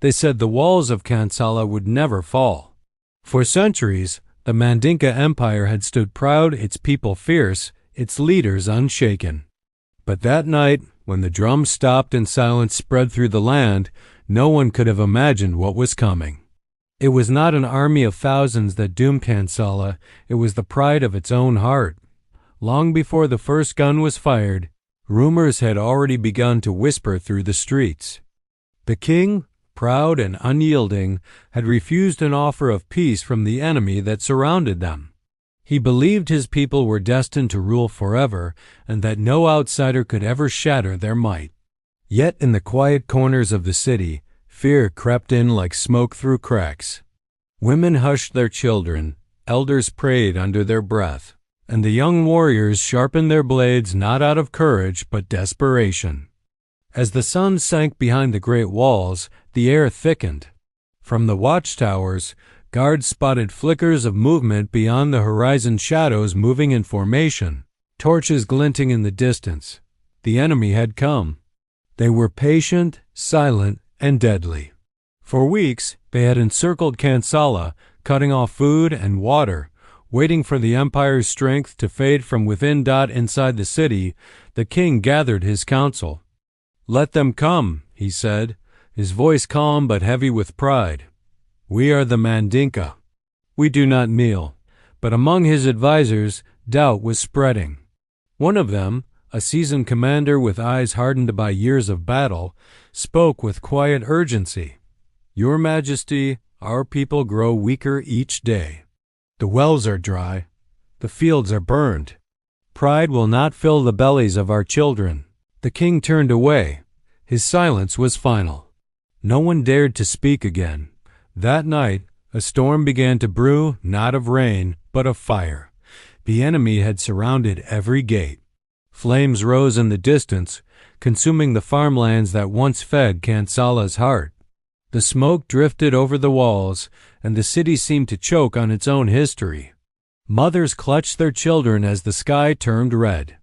They said the walls of Kansala would never fall. For centuries, the Mandinka Empire had stood proud, its people fierce, its leaders unshaken. But that night, when the drums stopped and silence spread through the land, no one could have imagined what was coming. It was not an army of thousands that doomed Kansala, it was the pride of its own heart. Long before the first gun was fired, rumors had already begun to whisper through the streets. The king, proud and unyielding, had refused an offer of peace from the enemy that surrounded them. He believed his people were destined to rule forever and that no outsider could ever shatter their might. Yet in the quiet corners of the city, fear crept in like smoke through cracks. Women hushed their children, elders prayed under their breath, and the young warriors sharpened their blades not out of courage but desperation. As the sun sank behind the great walls, the air thickened. From the watchtowers, guards spotted flickers of movement beyond the horizon, shadows moving in formation, torches glinting in the distance. The enemy had come. They were patient, silent, and deadly. For weeks, they had encircled Kansala, cutting off food and water, waiting for the empire's strength to fade from within. Inside the city, the king gathered his council. "Let them come," he said, his voice calm but heavy with pride. "We are the Mandinka. We do not kneel." But among his advisers, doubt was spreading. One of them, a seasoned commander with eyes hardened by years of battle, spoke with quiet urgency. "Your Majesty, our people grow weaker each day. The wells are dry. The fields are burned. Pride will not fill the bellies of our children." The king turned away. His silence was final. No one dared to speak again. That night, a storm began to brew, not of rain, but of fire. The enemy had surrounded every gate. Flames rose in the distance, consuming the farmlands that once fed Kansala's heart. The smoke drifted over the walls, and the city seemed to choke on its own history. Mothers clutched their children as the sky turned red.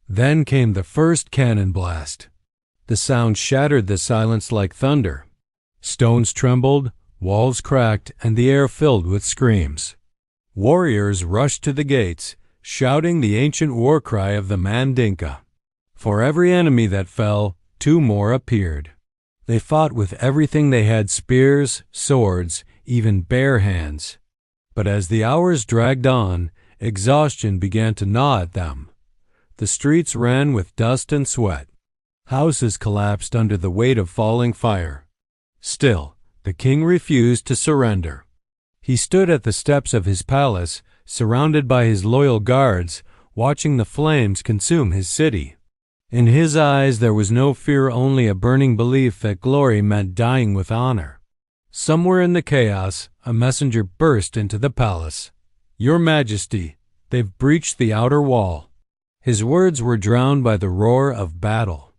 Then came the first cannon blast. The sound shattered the silence like thunder. Stones trembled, walls cracked, and the air filled with screams. Warriors rushed to the gates, shouting the ancient war cry of the Mandinka. For every enemy that fell, two more appeared. They fought with everything they had: spears, swords, even bare hands. But as the hours dragged on, exhaustion began to gnaw at them. The streets ran with dust and sweat. Houses collapsed under the weight of falling fire. Still, the king refused to surrender. He stood at the steps of his palace, surrounded by his loyal guards, watching the flames consume his city. In his eyes there was no fear, only a burning belief that glory meant dying with honor. Somewhere in the chaos, a messenger burst into the palace. "Your Majesty, they've breached the outer wall." His words were drowned by the roar of battle.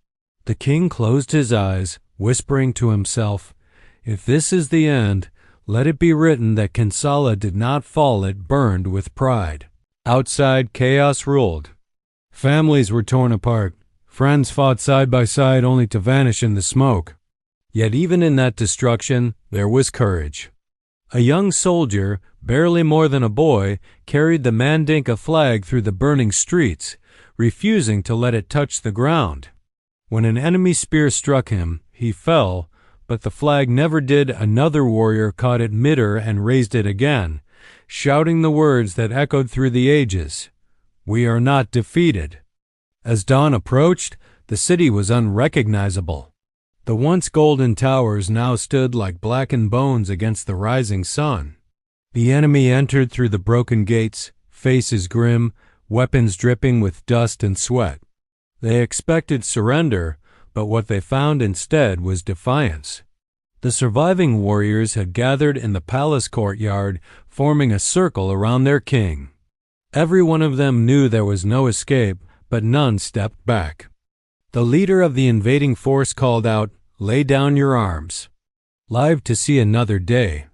The king closed his eyes, whispering to himself, "If this is the end, let it be written that Kansala did not fall, it burned with pride." Outside, chaos ruled. Families were torn apart. Friends fought side by side only to vanish in the smoke. Yet even in that destruction, there was courage. A young soldier, barely more than a boy, carried the Mandinka flag through the burning streets, refusing to let it touch the ground. When an enemy spear struck him, he fell, but the flag never did. Another warrior caught it midair and raised it again, shouting the words that echoed through the ages: "We are not defeated." As dawn approached, the city was unrecognizable. The once golden towers now stood like blackened bones against the rising sun. The enemy entered through the broken gates, faces grim, weapons dripping with dust and sweat. They expected surrender, but what they found instead was defiance. The surviving warriors had gathered in the palace courtyard, forming a circle around their king. Every one of them knew there was no escape, but none stepped back. The leader of the invading force called out, "Lay down your arms." Live to see another day,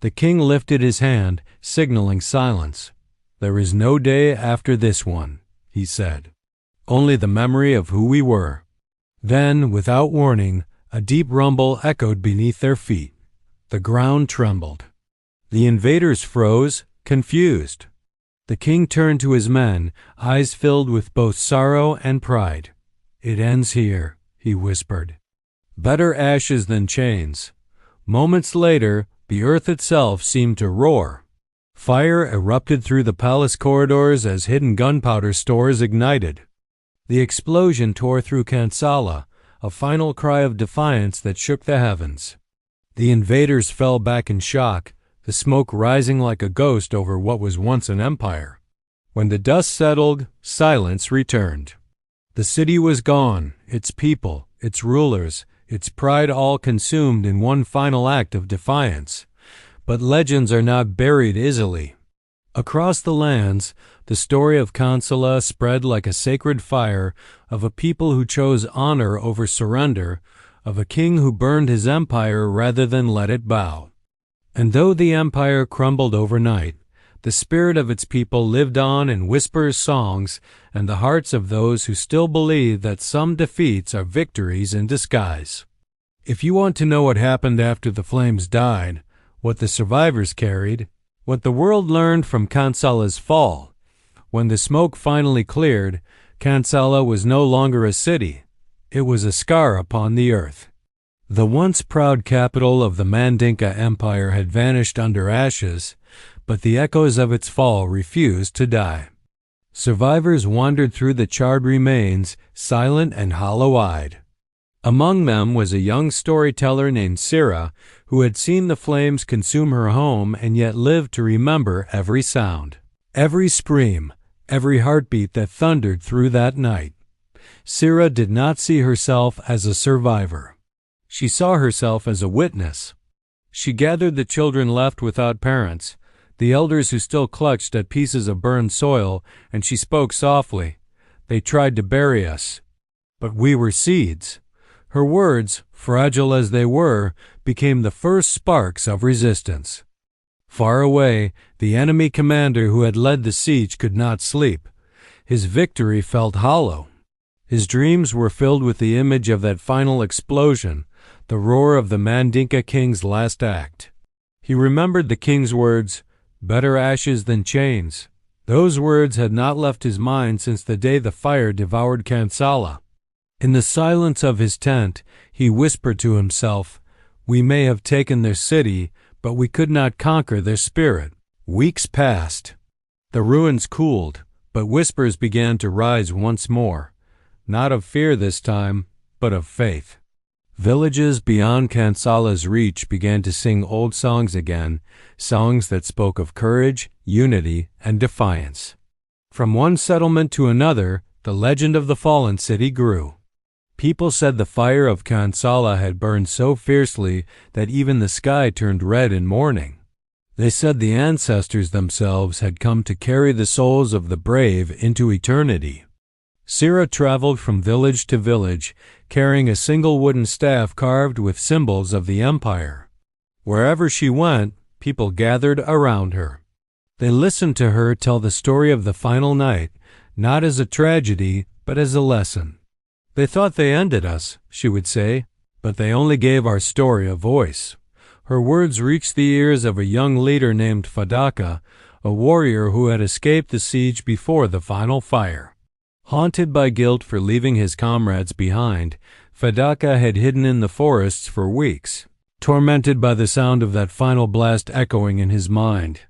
the king lifted his hand, signaling silence. "There is no day after this one," he said. "Only the memory of who we were." Then, without warning, A deep rumble echoed beneath their feet. The ground trembled. The invaders froze, confused. The king turned to his men, eyes filled with both sorrow and pride. "It ends here," he whispered. "Better ashes than chains." Moments later, the earth itself seemed to roar. Fire erupted through the palace corridors as hidden gunpowder stores ignited. The explosion tore through Kansala, a final cry of defiance that shook the heavens. The invaders fell back in shock, the smoke rising like a ghost over what was once an empire. When the dust settled, silence returned. The city was gone, its people, its rulers, its pride all consumed in one final act of defiance. But legends are not buried easily. Across the lands, the story of Kansala spread like a sacred fire, of a people who chose honor over surrender, of a king who burned his empire rather than let it bow. And though the empire crumbled overnight, the spirit of its people lived on in whispers, songs, and the hearts of those who still believe that some defeats are victories in disguise. If you want to know what happened after the flames died, what the survivors carried, what the world learned from Kansala's fall, when the smoke finally cleared, Kansala was no longer a city. It was a scar upon the earth. The once proud capital of the Mandinka Empire had vanished under ashes, but the echoes of its fall refused to die. Survivors wandered through the charred remains, silent and hollow-eyed. Among them was a young storyteller named Sira, who had seen the flames consume her home and yet lived to remember every sound, every scream, every heartbeat that thundered through that night. Sira did not see herself as a survivor. She saw herself as a witness. She gathered the children left without parents, the elders who still clutched at pieces of burned soil, and she spoke softly. "They tried to bury us, but we were seeds." Her words, fragile as they were, became the first sparks of resistance. Far away, the enemy commander who had led the siege could not sleep. His victory felt hollow. His dreams were filled with the image of that final explosion, the roar of the Mandinka king's last act. He remembered the king's words, "Better ashes than chains." Those words had not left his mind since the day the fire devoured Kansala. In the silence of his tent, he whispered to himself, "We may have taken their city, but we could not conquer their spirit." Weeks passed. The ruins cooled, but whispers began to rise once more, not of fear this time, but of faith. Villages beyond Kansala's reach began to sing old songs again, songs that spoke of courage, unity, and defiance. From one settlement to another, the legend of the fallen city grew. People said the fire of Kansala had burned so fiercely that even the sky turned red in mourning. They said the ancestors themselves had come to carry the souls of the brave into eternity. Sira traveled from village to village, carrying a single wooden staff carved with symbols of the empire. Wherever she went, people gathered around her. They listened to her tell the story of the final night, not as a tragedy, but as a lesson. "They thought they ended us," she would say, "but they only gave our story a voice." Her words reached the ears of a young leader named Fadaka, a warrior who had escaped the siege before the final fire. Haunted by guilt for leaving his comrades behind, Fadaka had hidden in the forests for weeks, tormented by the sound of that final blast echoing in his mind.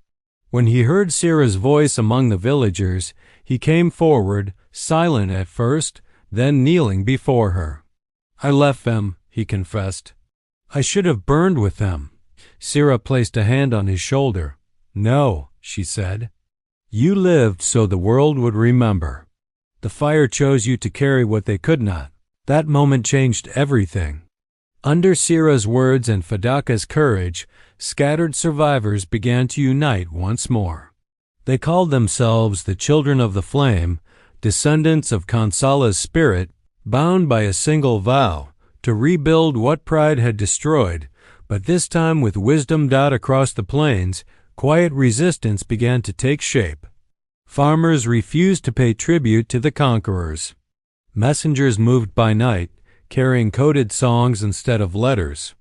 When he heard Sira's voice among the villagers, he came forward, silent at first, then kneeling before her. "I left them," he confessed. "I should have burned with them." Sira placed a hand on his shoulder. "No," she said. "You lived so the world would remember. The fire chose you to carry what they could not." That moment changed everything. Under Sira's words and Fadaka's courage, scattered survivors began to unite once more. They called themselves the Children of the Flame, descendants of Kansala's spirit, bound by a single vow, to rebuild what pride had destroyed, but this time with wisdom dot across the plains, quiet resistance began to take shape. Farmers refused to pay tribute to the conquerors. Messengers moved by night, carrying coded songs instead of letters.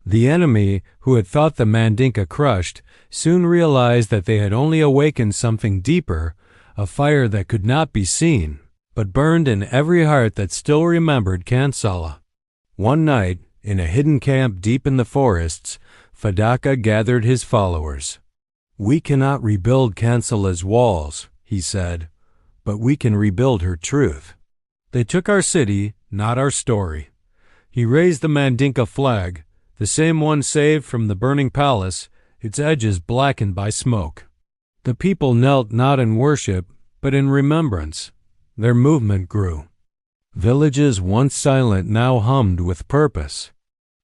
The enemy, who had thought the Mandinka crushed, soon realized that they had only awakened something deeper, a fire that could not be seen, but burned in every heart that still remembered Kansala. One night, in a hidden camp deep in the forests, Fadaka gathered his followers. "We cannot rebuild Kansala's walls," he said, "but we can rebuild her truth. They took our city, not our story." He raised the Mandinka flag, the same one saved from the burning palace, its edges blackened by smoke. The people knelt not in worship, but in remembrance. Their movement grew. Villages once silent now hummed with purpose.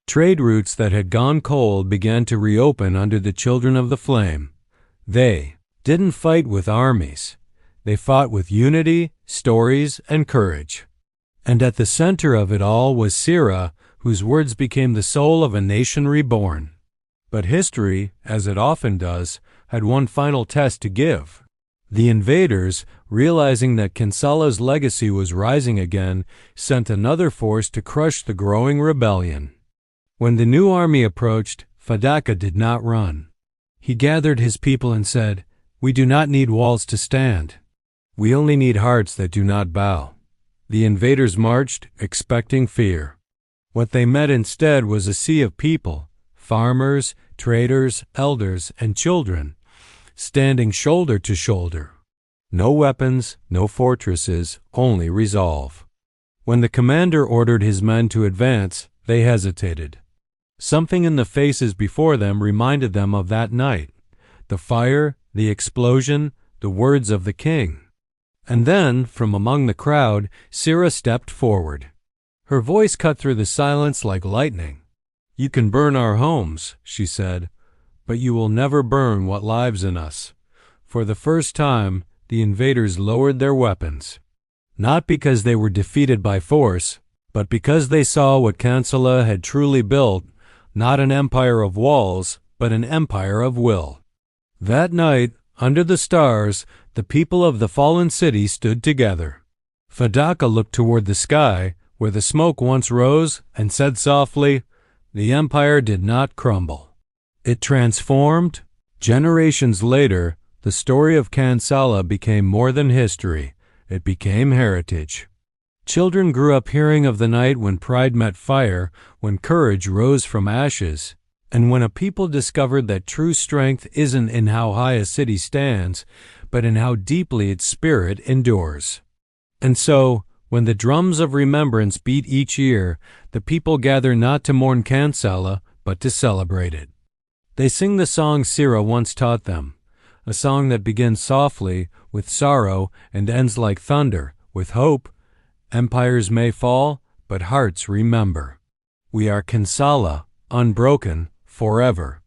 Trade routes that had gone cold began to reopen under the children of the flame. They didn't fight with armies. They fought with unity, stories, and courage. And at the center of it all was Sira, whose words became the soul of a nation reborn. But history, as it often does, had one final test to give. The invaders, realizing that Kansala's legacy was rising again, sent another force to crush the growing rebellion. When the new army approached, Fadaka did not run. He gathered his people and said, "We do not need walls to stand. We only need hearts that do not bow." The invaders marched, expecting fear. What they met instead was a sea of people, farmers, traders, elders, and children, standing shoulder to shoulder. No weapons, no fortresses, only resolve. When the commander ordered his men to advance, they hesitated. Something in the faces before them reminded them of that night: the fire, the explosion, the words of the king. And then, from among the crowd, Sira stepped forward. Her voice cut through the silence like lightning. "You can burn our homes," she said, "but you will never burn what lives in us." For the first time, the invaders lowered their weapons. Not because they were defeated by force, but because they saw what Kansala had truly built, not an empire of walls, but an empire of will. That night, under the stars, the people of the fallen city stood together. Fadaka looked toward the sky, where the smoke once rose, and said softly, "The empire did not crumble. It transformed." Generations later, the story of Kansala became more than history. It became heritage. Children grew up hearing of the night when pride met fire, when courage rose from ashes, and when a people discovered that true strength isn't in how high a city stands, but in how deeply its spirit endures. And so, when the drums of remembrance beat each year, the people gather not to mourn Kansala, but to celebrate it. They sing the song Sira once taught them, a song that begins softly, with sorrow, and ends like thunder, with hope. Empires may fall, but hearts remember. We are Kansala, unbroken forever.